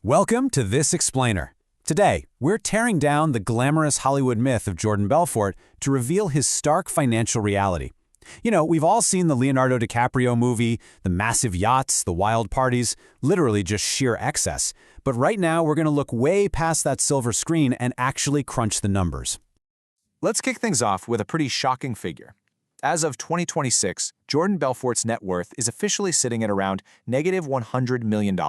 Welcome to This Explainer. Today, we're tearing down the glamorous Hollywood myth of Jordan Belfort to reveal his stark financial reality. You know, we've all seen the Leonardo DiCaprio movie, the massive yachts, the wild parties, literally just sheer excess. But right now, we're going to look way past that silver screen and actually crunch the numbers. Let's kick things off with a pretty shocking figure. As of 2026, Jordan Belfort's net worth is officially sitting at around negative $100 million.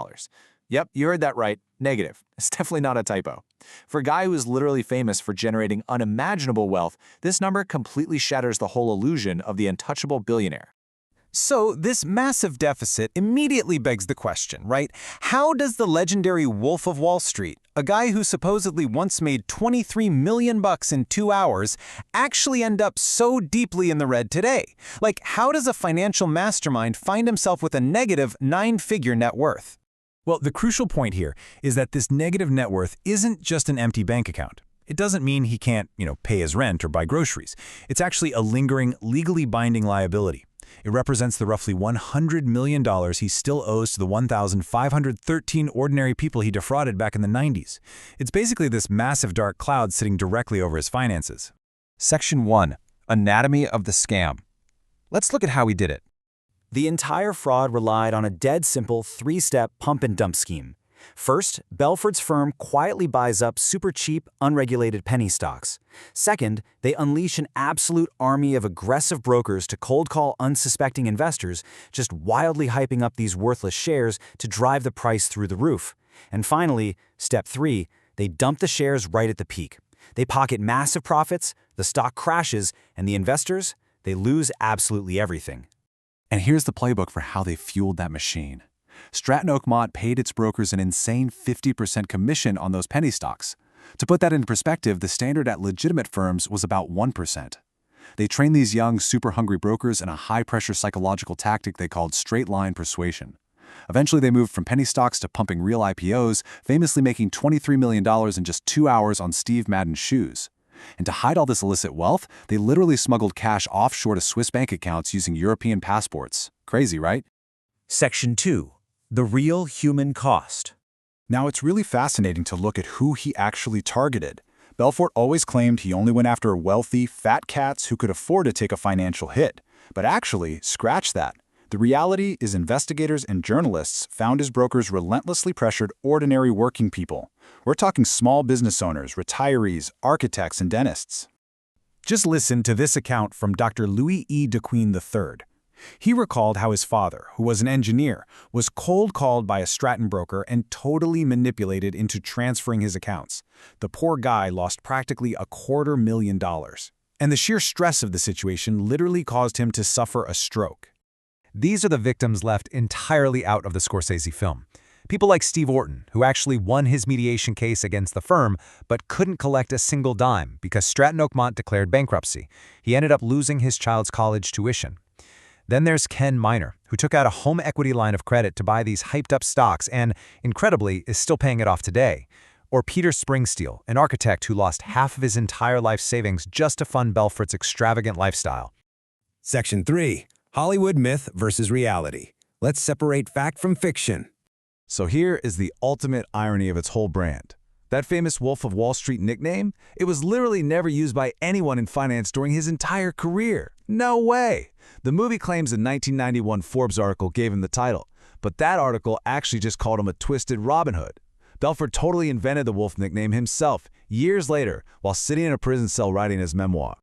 Yep, you heard that right, negative. It's definitely not a typo. For a guy who is literally famous for generating unimaginable wealth, this number completely shatters the whole illusion of the untouchable billionaire. So this massive deficit immediately begs the question, right? How does the legendary Wolf of Wall Street, a guy who supposedly once made $23 million in 2 hours, actually end up so deeply in the red today? Like, how does a financial mastermind find himself with a negative 9-figure net worth? Well, the crucial point here is that this negative net worth isn't just an empty bank account. It doesn't mean he can't, pay his rent or buy groceries. It's actually a lingering, legally binding liability. It represents the roughly $100 million he still owes to the 1,513 ordinary people he defrauded back in the 90s. It's basically this massive dark cloud sitting directly over his finances. Section 1. Anatomy of the Scam. Let's look at how he did it. The entire fraud relied on a dead simple 3-step pump and dump scheme. First, Belfort's firm quietly buys up super cheap, unregulated penny stocks. Second, they unleash an absolute army of aggressive brokers to cold call unsuspecting investors, just wildly hyping up these worthless shares to drive the price through the roof. And finally, step 3, they dump the shares right at the peak. They pocket massive profits, the stock crashes, and the investors, they lose absolutely everything. And here's the playbook for how they fueled that machine. Stratton Oakmont paid its brokers an insane 50% commission on those penny stocks. To put that in perspective, the standard at legitimate firms was about 1%. They trained these young, super-hungry brokers in a high-pressure psychological tactic they called straight-line persuasion. Eventually, they moved from penny stocks to pumping real IPOs, famously making $23 million in just 2 hours on Steve Madden's shoes. And to hide all this illicit wealth, they literally smuggled cash offshore to Swiss bank accounts using European passports. Crazy, right? Section 2. The real human cost. Now, it's really fascinating to look at who he actually targeted. Belfort always claimed he only went after wealthy, fat cats who could afford to take a financial hit. But actually, scratch that. The reality is investigators and journalists found his brokers relentlessly pressured ordinary working people. We're talking small business owners, retirees, architects, and dentists. Just listen to this account from Dr. Louis E. DeQueen III. He recalled how his father, who was an engineer, was cold-called by a Stratton broker and totally manipulated into transferring his accounts. The poor guy lost practically $250,000. And the sheer stress of the situation literally caused him to suffer a stroke. These are the victims left entirely out of the Scorsese film. People like Steve Orton, who actually won his mediation case against the firm, but couldn't collect a single dime because Stratton Oakmont declared bankruptcy. He ended up losing his child's college tuition. Then there's Ken Miner, who took out a home equity line of credit to buy these hyped-up stocks and, incredibly, is still paying it off today. Or Peter Springsteel, an architect who lost half of his entire life savings just to fund Belfort's extravagant lifestyle. Section 3. Hollywood myth versus reality. Let's separate fact from fiction. So here is the ultimate irony of its whole brand. That famous Wolf of Wall Street nickname, it was literally never used by anyone in finance during his entire career. No way! The movie claims a 1991 Forbes article gave him the title, but that article actually just called him a twisted Robin Hood. Belfort totally invented the Wolf nickname himself, years later, while sitting in a prison cell writing his memoir.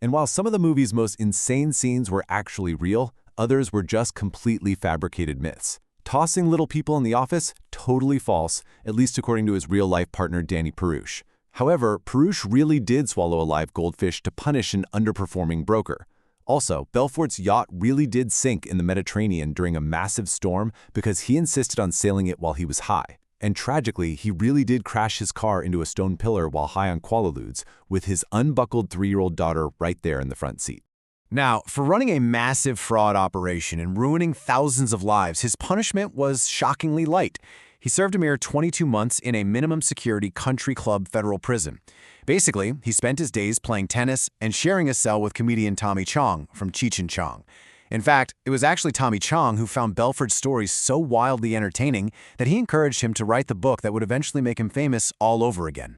And while some of the movie's most insane scenes were actually real, others were just completely fabricated myths. Tossing little people in the office? Totally false, at least according to his real-life partner Danny Perush. However, Perush really did swallow a live goldfish to punish an underperforming broker. Also, Belfort's yacht really did sink in the Mediterranean during a massive storm because he insisted on sailing it while he was high. And tragically, he really did crash his car into a stone pillar while high on Quaaludes, with his unbuckled 3-year-old daughter right there in the front seat. Now, for running a massive fraud operation and ruining thousands of lives, his punishment was shockingly light. He served a mere 22 months in a minimum security country club federal prison. Basically, he spent his days playing tennis and sharing a cell with comedian Tommy Chong from Cheech and Chong. In fact, it was actually Tommy Chong who found Belfort's stories so wildly entertaining that he encouraged him to write the book that would eventually make him famous all over again.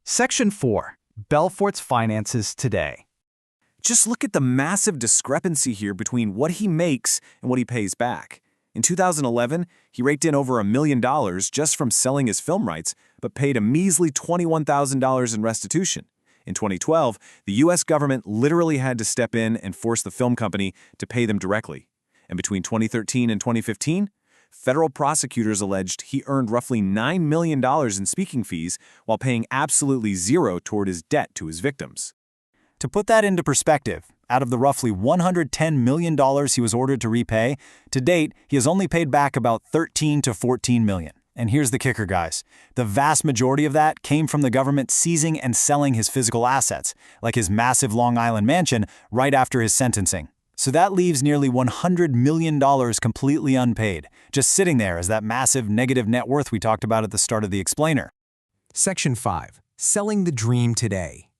Section 4. Belfort's finances today. Just look at the massive discrepancy here between what he makes and what he pays back. In 2011, he raked in over $1 million just from selling his film rights, but paid a measly $21,000 in restitution. In 2012, the U.S. government literally had to step in and force the film company to pay them directly. And between 2013 and 2015, federal prosecutors alleged he earned roughly $9 million in speaking fees while paying absolutely zero toward his debt to his victims. To put that into perspective, out of the roughly $110 million he was ordered to repay, to date, he has only paid back about $13 to $14 million. And here's the kicker, guys. The vast majority of that came from the government seizing and selling his physical assets, like his massive Long Island mansion, right after his sentencing. So that leaves nearly $100 million completely unpaid, just sitting there as that massive negative net worth we talked about at the start of the explainer. Section 5. Selling the dream today.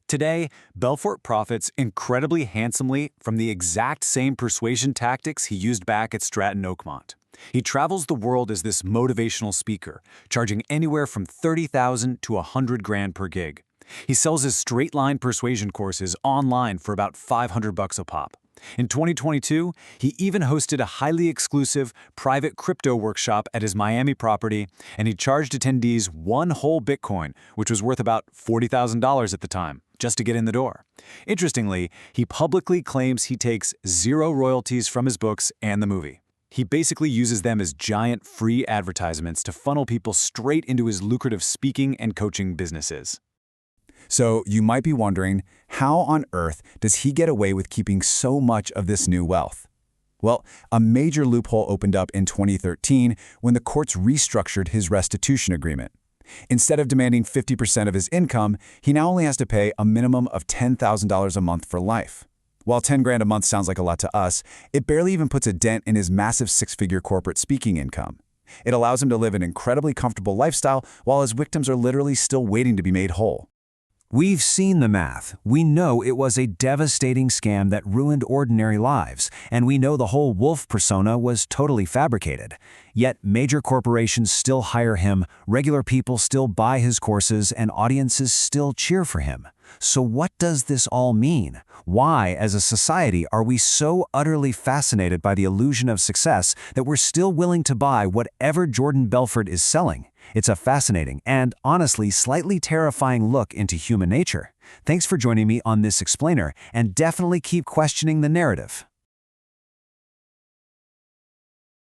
Today, Belfort profits incredibly handsomely from the exact same persuasion tactics he used back at Stratton Oakmont. He travels the world as this motivational speaker, charging anywhere from $30,000 to $100,000 per gig. He sells his straight-line persuasion courses online for about $500 a pop. In 2022, he even hosted a highly exclusive private crypto workshop at his Miami property, and he charged attendees one whole Bitcoin, which was worth about $40,000 at the time, just to get in the door. Interestingly, he publicly claims he takes zero royalties from his books and the movie. He basically uses them as giant free advertisements to funnel people straight into his lucrative speaking and coaching businesses. So you might be wondering, how on earth does he get away with keeping so much of this new wealth? Well, a major loophole opened up in 2013 when the courts restructured his restitution agreement. Instead of demanding 50% of his income, he now only has to pay a minimum of $10,000 a month for life. While $10,000 a month sounds like a lot to us, it barely even puts a dent in his massive six-figure corporate speaking income. It allows him to live an incredibly comfortable lifestyle while his victims are literally still waiting to be made whole. We've seen the math. We know it was a devastating scam that ruined ordinary lives, and we know the whole wolf persona was totally fabricated. Yet major corporations still hire him, regular people still buy his courses, and audiences still cheer for him. So what does this all mean? Why, as a society, are we so utterly fascinated by the illusion of success that we're still willing to buy whatever Jordan Belfort is selling? It's a fascinating and, honestly, slightly terrifying look into human nature. Thanks for joining me on this explainer, and definitely keep questioning the narrative.